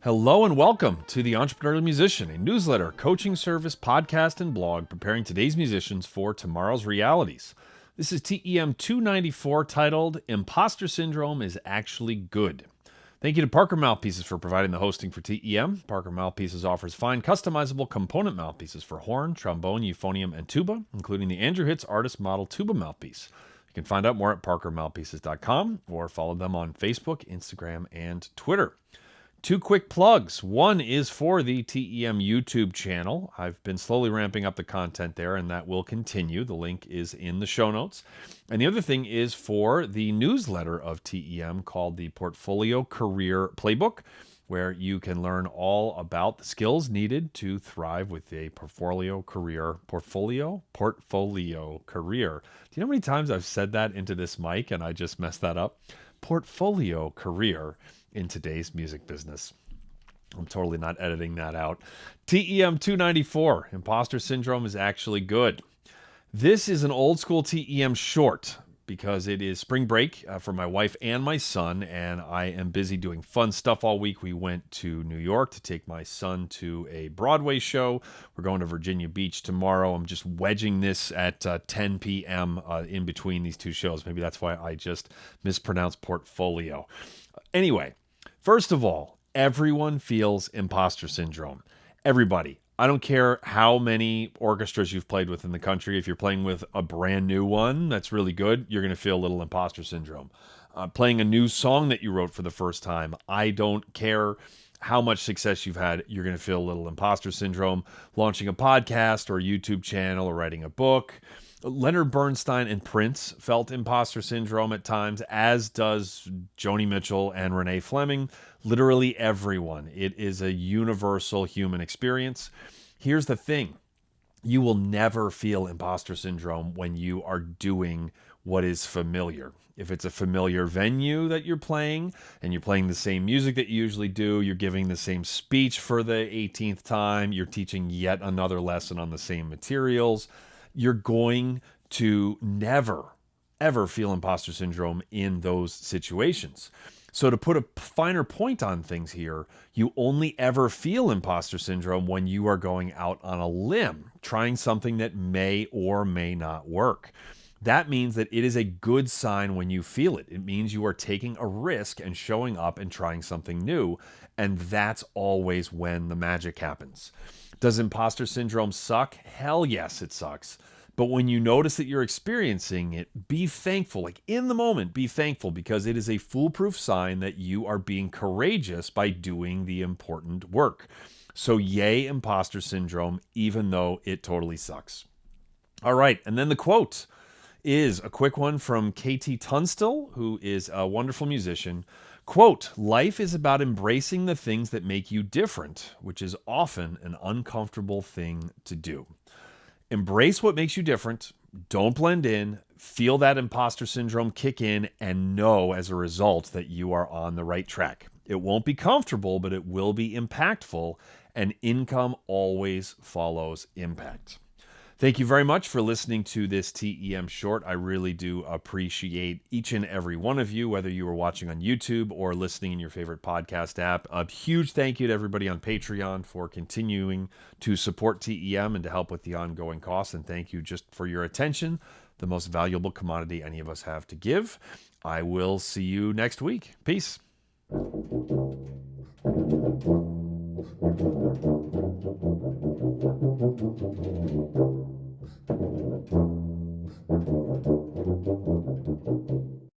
Hello and welcome to The Entrepreneurial Musician, a newsletter, coaching service, podcast, and blog preparing today's musicians for tomorrow's realities. This is TEM294 titled Imposter Syndrome is Actually Good. Thank you to Parker Mouthpieces for providing the hosting for TEM. Parker Mouthpieces offers fine customizable component mouthpieces for horn, trombone, euphonium, and tuba, including the Andrew Hitz Artist Model Tuba Mouthpiece. You can find out more at parkermouthpieces.com or follow them on Facebook, Instagram, and Twitter. Two quick plugs. One is for the TEM YouTube channel. I've been slowly ramping up the content there, and that will continue. The link is in the show notes. And the other thing is for the newsletter of TEM called the Portfolio Career Playbook, where you can learn all about the skills needed to thrive with a portfolio career. Portfolio career. Do you know how many times I've said that into this mic and I just messed that up? Portfolio career in today's music business. I'm totally not editing that out. TEM294, Imposter Syndrome is Actually Good. This is an old school TEM short because it is spring break for my wife and my son, and I am busy doing fun stuff all week. We went to New York to take my son to a Broadway show. We're going to Virginia Beach tomorrow. I'm just wedging this at 10 p.m. In between these two shows. Maybe that's why I just mispronounced portfolio. Anyway, first of all, everyone feels imposter syndrome. Everybody. I don't care how many orchestras you've played with in the country. If you're playing with a brand new one that's really good, you're going to feel a little imposter syndrome. Playing a new song that you wrote for the first time, I don't care how much success you've had, you're going to feel a little imposter syndrome. Launching a podcast or a YouTube channel or writing a book. Leonard Bernstein and Prince felt imposter syndrome at times, as does Joni Mitchell and Renee Fleming. Literally everyone. It is a universal human experience. Here's the thing. You will never feel imposter syndrome when you are doing what is familiar. If it's a familiar venue that you're playing and you're playing the same music that you usually do, you're giving the same speech for the 18th time, you're teaching yet another lesson on the same materials, you're going to never, ever feel imposter syndrome in those situations. So to put a finer point on things here, you only ever feel imposter syndrome when you are going out on a limb, trying something that may or may not work. That means that it is a good sign when you feel it. It means you are taking a risk and showing up and trying something new. And that's always when the magic happens. Does imposter syndrome suck? Hell yes, it sucks. But when you notice that you're experiencing it, be thankful. Like in the moment, be thankful because it is a foolproof sign that you are being courageous by doing the important work. So yay, imposter syndrome, even though it totally sucks. All right, and then the quote is a quick one from KT Tunstall, who is a wonderful musician. Quote, "Life is about embracing the things that make you different, which is often an uncomfortable thing to do." Embrace what makes you different. Don't blend in. Feel that imposter syndrome kick in and know as a result that you are on the right track. It won't be comfortable, but it will be impactful, and income always follows impact. Thank you very much for listening to this TEM short. I really do appreciate each and every one of you, whether you are watching on YouTube or listening in your favorite podcast app. A huge thank you to everybody on Patreon for continuing to support TEM and to help with the ongoing costs. And thank you just for your attention, the most valuable commodity any of us have to give. I will see you next week. Peace.